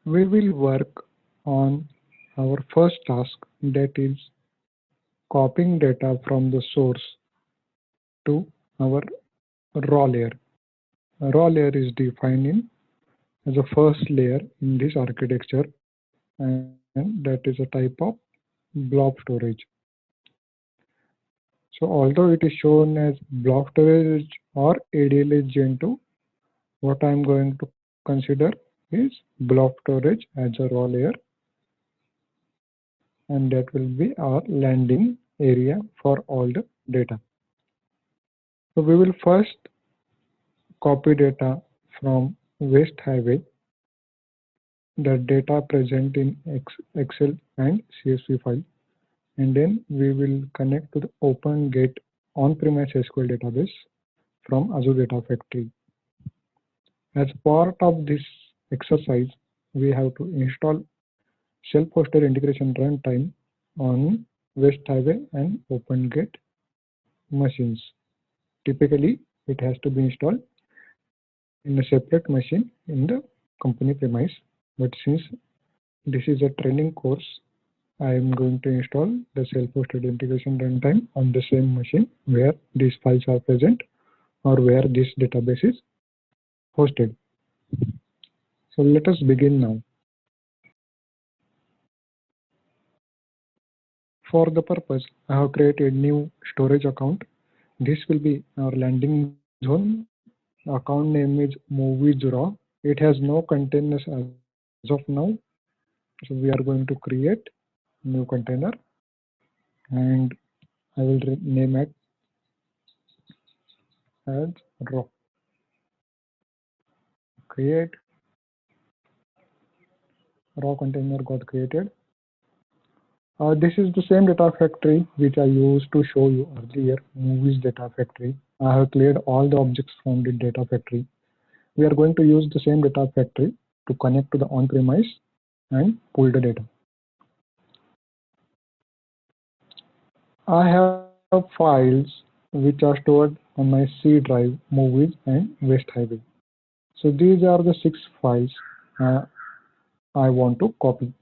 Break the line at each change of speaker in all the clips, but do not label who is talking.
We will work on our first task, that is copying data from the source to our raw layer. A raw layer is defined as a first layer in this architecture, and that is a type of blob storage. So although it is shown as blob storage or ADLS Gen 2, what I am going to consider is blob storage as a raw layer, and that will be our landing area for all the data. So we will first copy data from waste highway, the data present in Excel and CSV file, and then we will connect to the OpenGate on-premise SQL database from Azure Data Factory. As part of this exercise, we have to install self-hosted integration runtime on West Highway and OpenGate machines. Typically, it has to be installed in a separate machine in the company premise. But since this is a training course, I am going to install the self-hosted integration runtime on the same machine where these files are present or where this database is hosted. So let us begin now. For the purpose, I have created a new storage account. This will be our landing zone. Account name is movies raw. It has no containers as of now. So we are going to create new container, and I will name it as raw. Create. Raw container got created. This is the same data factory which I used to show you earlier, movies data factory. I have cleared all the objects from the data factory. We are going to use the same data factory to connect to the on-premise and pull the data. I have files which are stored on my C drive, movies and West Highway. So these are the 6 files I want to copy.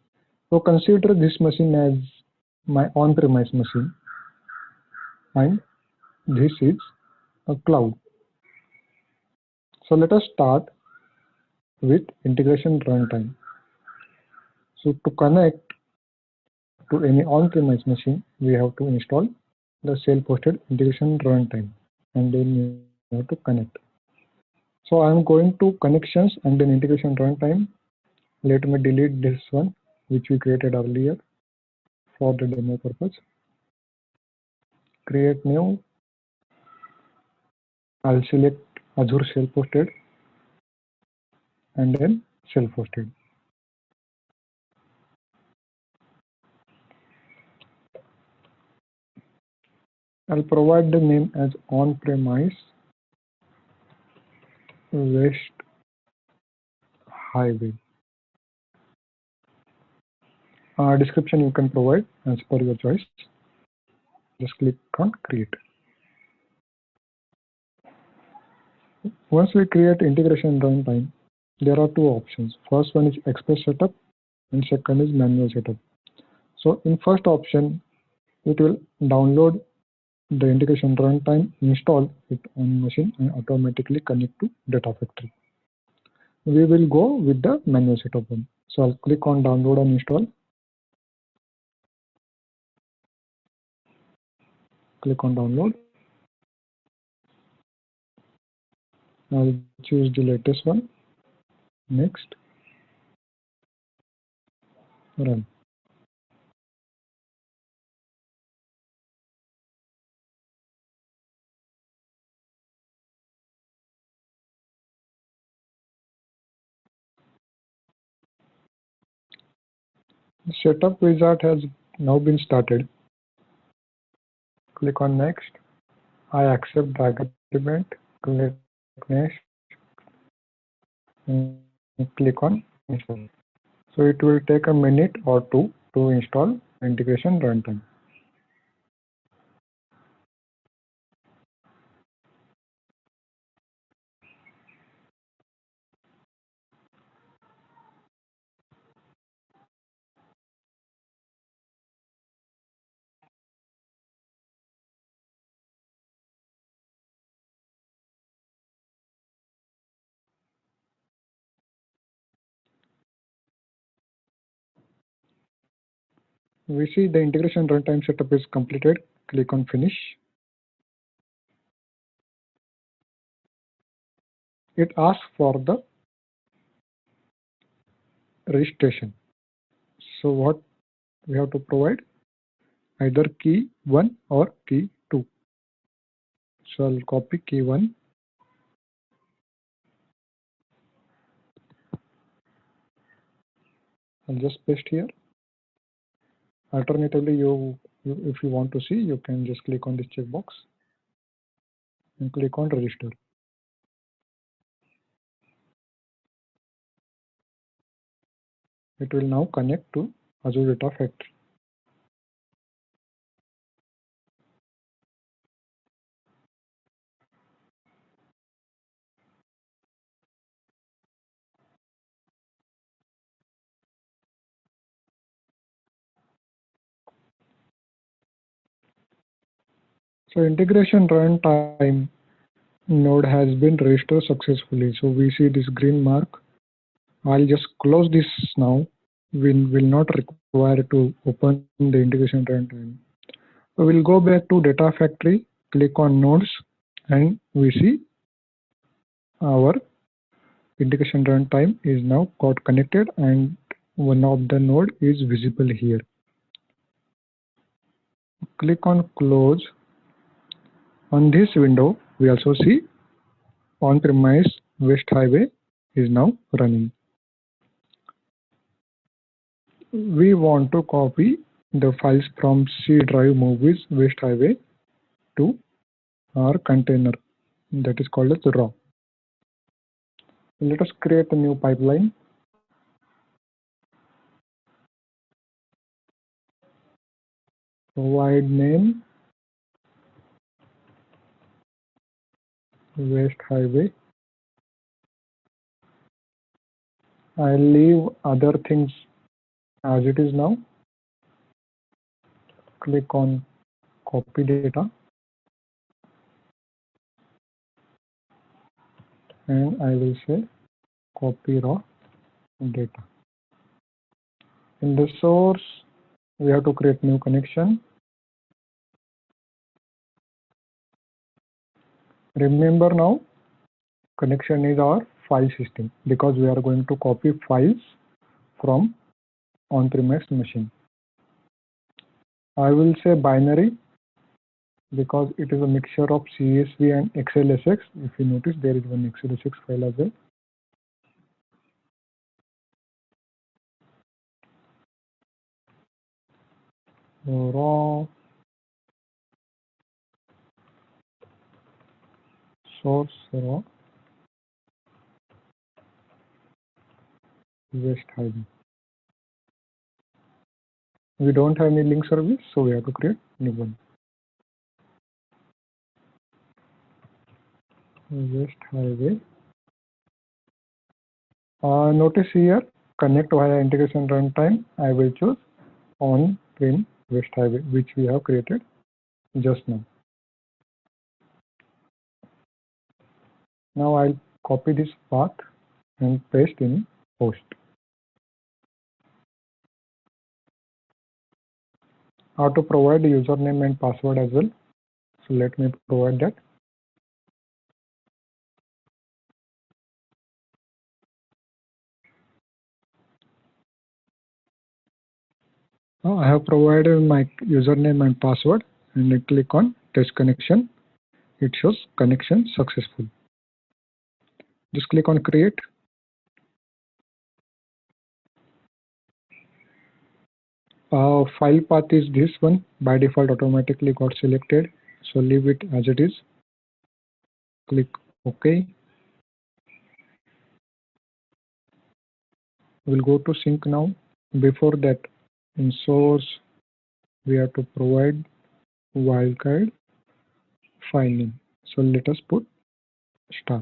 So consider this machine as my on-premise machine, and this is a cloud. So let us start with integration runtime. So to connect to any on-premise machine, we have to install the self-hosted integration runtime, and then you have to connect. So I am going to connections and then integration runtime. Let me delete this one which we created earlier for the demo purpose. Create new. I'll select Azure self-hosted and then self-hosted. I'll provide the name as on-premise West Highway. Description you can provide as per your choice. Just click on create. Once we create integration runtime, there are 2 options. First one is express setup and second is manual setup. So in first option, it will download the integration runtime, install it on machine and automatically connect to data factory. We will go with the manual setup one. So I'll click on download and install. Click on download. I'll choose the latest one. Next. Run. The setup wizard has now been started. Click on next. I accept the agreement. Click next. And click on install. So it will take a minute or 2 to install integration runtime. We see the integration runtime setup is completed. Click on finish. It asks for the registration. So what we have to provide? Either key 1 or key 2. So I'll copy key 1. I'll just paste here. Alternatively, if you want to see, you can just click on this checkbox and click on register. It will now connect to Azure Data Factory. So integration runtime node has been registered successfully. So we see this green mark. I'll just close this now. We will not require to open the integration runtime. So we'll go back to Data Factory, click on nodes, and we see our integration runtime is now got connected and one of the node is visible here. Click on close. On this window, we also see on-premise West Highway is now running. We want to copy the files from C drive movies West Highway to our container that is called as raw. Let us create a new pipeline. Provide name West Highway. I'll leave other things as it is now. Click on copy data and I will say copy raw data. In the source, we have to create new connection. Remember now, connection is our file system because we are going to copy files from on-premise machine. I will say binary because it is a mixture of CSV and XLSX. If you notice, there is one XLSX file as well. Raw source raw West Highway. We don't have any link service, so we have to create new one. West Highway. Notice here, connect via integration runtime. I will choose on-prem West Highway, which we have created just now. Now I'll copy this path and paste in host. How to provide the username and password as well. So let me provide that. Now I have provided my username and password and I click on test connection. It shows connection successful. Just click on create. File path is this one. By default automatically got selected. So leave it as it is. Click OK. We'll go to sync now. Before that, in source, we have to provide wildcard file name. So let us put star.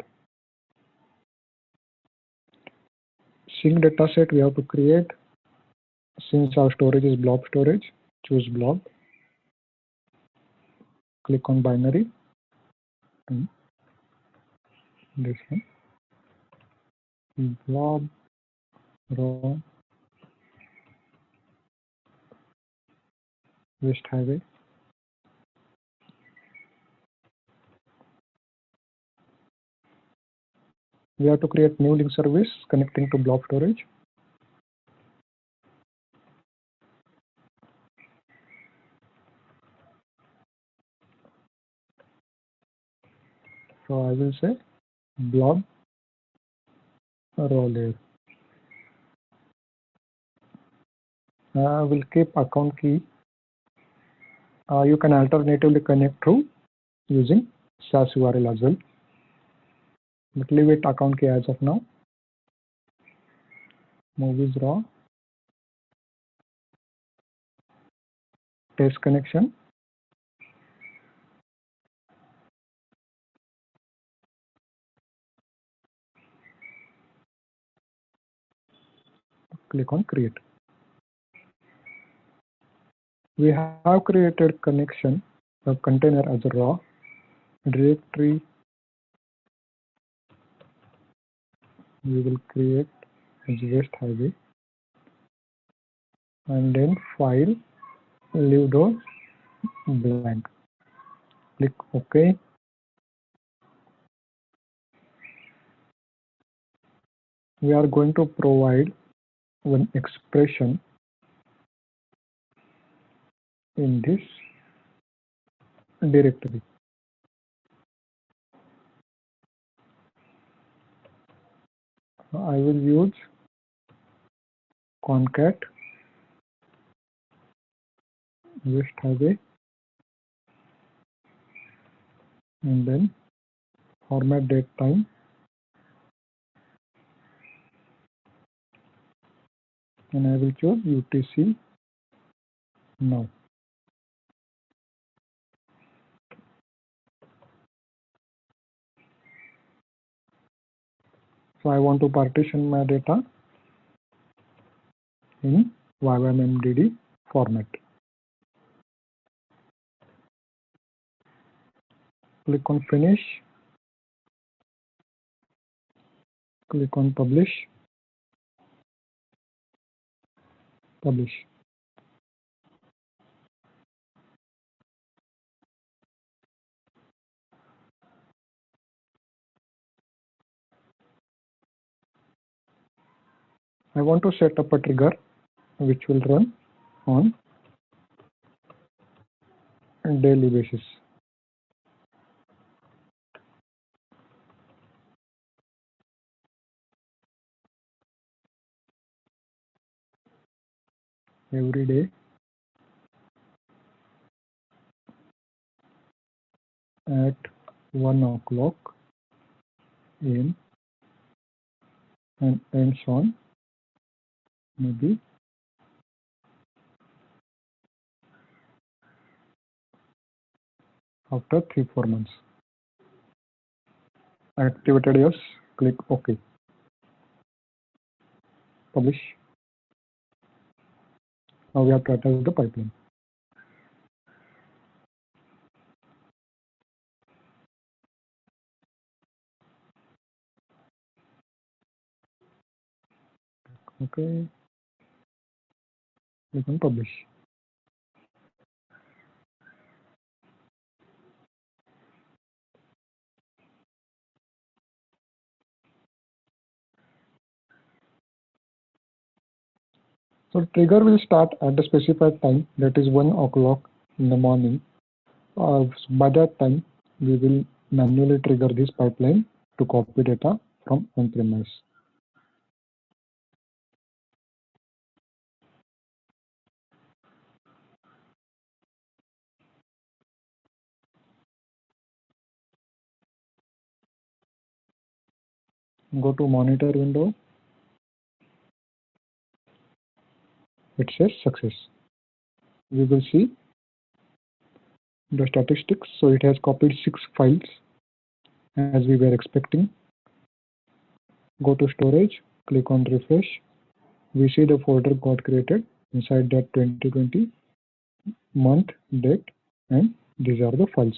Sync dataset we have to create. Since our storage is blob storage, choose blob. Click on binary. And this one. Blob raw West Highway. We have to create new link service connecting to blob storage. So I will say blob raw layer. I will keep account key. You can alternatively connect through using SAS URL as well. But leave it account key as of now. Movies raw. Test connection. Click on create. We have created connection of container as a raw directory. We will create as West Highway and then file, leave those blank. Click OK. We are going to provide one expression in this directory. I will use concat West Highway and then format date time and I will choose UTC now. So I want to partition my data in YYMMDD format. Click on finish. Click on publish. Publish. I want to set up a trigger which will run on a daily basis. Every day at 1 o'clock AM and ends on maybe after 3-4 months. Activated yes, click OK. Publish. Now we have to attach the pipeline. Okay. Click on publish. So trigger will start at the specified time, that is 1 o'clock in the morning. By that time, we will manually trigger this pipeline to copy data from on-premise. Go to monitor window. It says success. We will see the statistics. So it has copied 6 files as we were expecting. Go to storage, click on refresh. We see the folder got created inside that 2020 month, date, and these are the files.